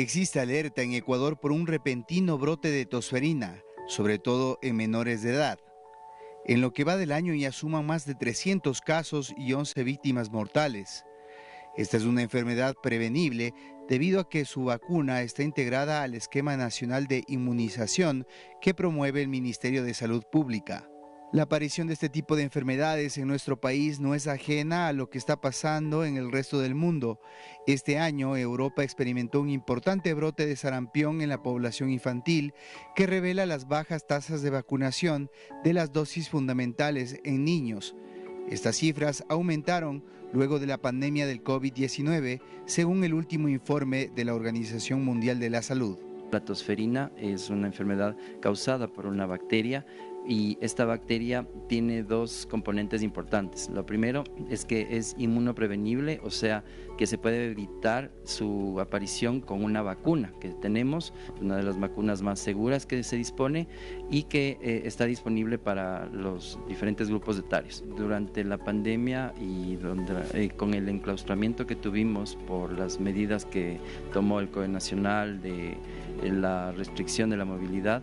Existe alerta en Ecuador por un repentino brote de tosferina, sobre todo en menores de edad. En lo que va del año ya suman más de 300 casos y 11 víctimas mortales. Esta es una enfermedad prevenible debido a que su vacuna está integrada al Esquema Nacional de Inmunización que promueve el Ministerio de Salud Pública. La aparición de este tipo de enfermedades en nuestro país no es ajena a lo que está pasando en el resto del mundo. Este año, Europa experimentó un importante brote de sarampión en la población infantil que revela las bajas tasas de vacunación de las dosis fundamentales en niños. Estas cifras aumentaron luego de la pandemia del COVID-19, según el último informe de la Organización Mundial de la Salud. La tosferina es una enfermedad causada por una bacteria y esta bacteria tiene dos componentes importantes. Lo primero es que es inmunoprevenible, o sea que se puede evitar su aparición con una vacuna que tenemos, una de las vacunas más seguras que se dispone y que está disponible para los diferentes grupos etarios. Durante la pandemia y con el enclaustramiento que tuvimos por las medidas que tomó el COE Nacional de la restricción de la movilidad,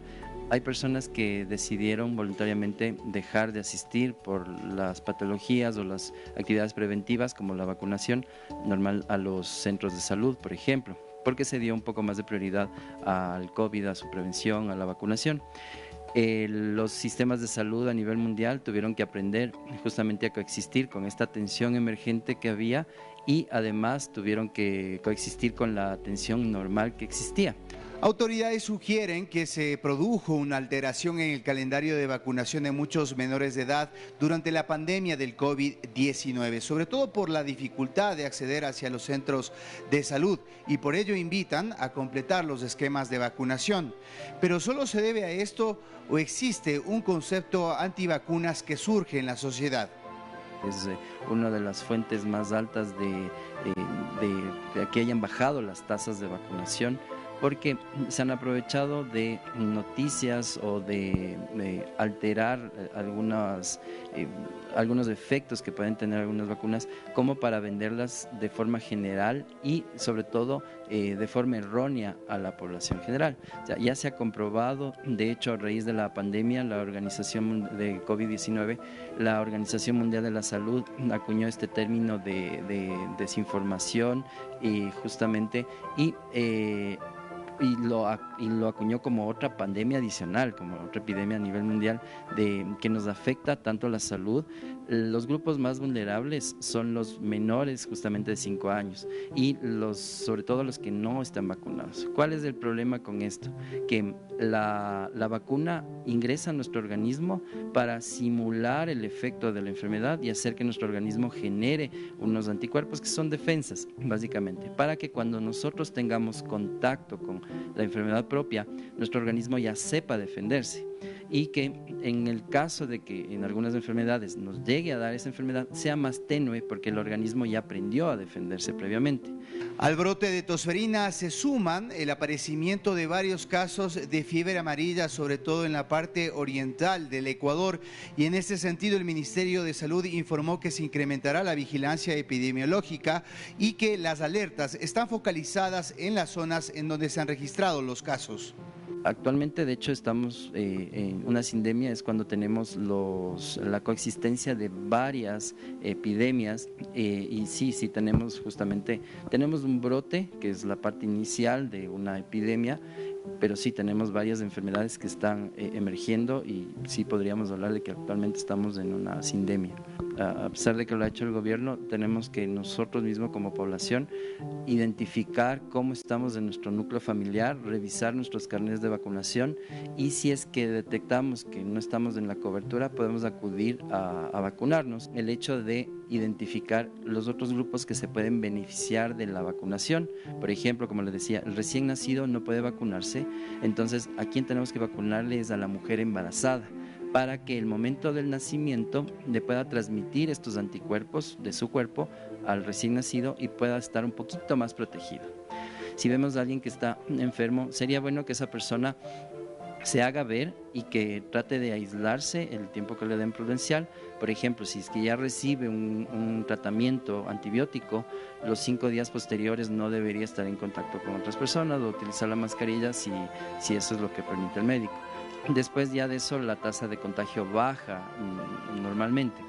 hay personas que decidieron voluntariamente dejar de asistir por las patologías o las actividades preventivas como la vacunación normal a los centros de salud, por ejemplo, porque se dio un poco más de prioridad al COVID, a su prevención, a la vacunación. Los sistemas de salud a nivel mundial tuvieron que aprender justamente a coexistir con esta tensión emergente que había y además tuvieron que coexistir con la atención normal que existía. Autoridades sugieren que se produjo una alteración en el calendario de vacunación de muchos menores de edad durante la pandemia del COVID-19, sobre todo por la dificultad de acceder hacia los centros de salud y por ello invitan a completar los esquemas de vacunación. Pero ¿solo se debe a esto o existe un concepto antivacunas que surge en la sociedad? Es una de las fuentes más altas de que hayan bajado las tasas de vacunación, porque se han aprovechado de noticias o de alterar algunos efectos que pueden tener algunas vacunas como para venderlas de forma general y sobre todo de forma errónea a la población general. O sea, ya se ha comprobado, de hecho a raíz de la pandemia, la Organización de COVID-19, la Organización Mundial de la Salud acuñó este término de desinformación y justamente y lo acuñó como otra pandemia adicional, como otra epidemia a nivel mundial que nos afecta tanto la salud. Los grupos más vulnerables son los menores justamente de 5 años y sobre todo los que no están vacunados. ¿Cuál es el problema con esto? Que la vacuna ingresa a nuestro organismo para simular el efecto de la enfermedad y hacer que nuestro organismo genere unos anticuerpos que son defensas, básicamente, para que cuando nosotros tengamos contacto con la enfermedad propia, nuestro organismo ya sepa defenderse y que en el caso de que en algunas enfermedades nos llegue a dar esa enfermedad sea más tenue porque el organismo ya aprendió a defenderse previamente. Al brote de tosferina se suman el aparecimiento de varios casos de fiebre amarilla, sobre todo en la parte oriental del Ecuador, y en este sentido el Ministerio de Salud informó que se incrementará la vigilancia epidemiológica y que las alertas están focalizadas en las zonas en donde se han registrado los casos. Actualmente, de hecho, estamos en una sindemia, es cuando tenemos la coexistencia de varias epidemias y sí, tenemos un brote, que es la parte inicial de una epidemia, pero sí tenemos varias enfermedades que están emergiendo y sí podríamos hablar de que actualmente estamos en una sindemia. A pesar de que lo ha hecho el gobierno, tenemos que nosotros mismos como población identificar cómo estamos en nuestro núcleo familiar, revisar nuestros carnets de vacunación y si es que detectamos que no estamos en la cobertura, podemos acudir a vacunarnos. El hecho de identificar los otros grupos que se pueden beneficiar de la vacunación. Por ejemplo, como les decía, el recién nacido no puede vacunarse, entonces a quien tenemos que vacunarle es a la mujer embarazada, para que el momento del nacimiento le pueda transmitir estos anticuerpos de su cuerpo al recién nacido y pueda estar un poquito más protegido. Si vemos a alguien que está enfermo, sería bueno que esa persona se haga ver y que trate de aislarse el tiempo que le den prudencial. Por ejemplo, si es que ya recibe un tratamiento antibiótico, los 5 días posteriores no debería estar en contacto con otras personas o utilizar la mascarilla si eso es lo que permite el médico. Después ya de eso la tasa de contagio baja normalmente.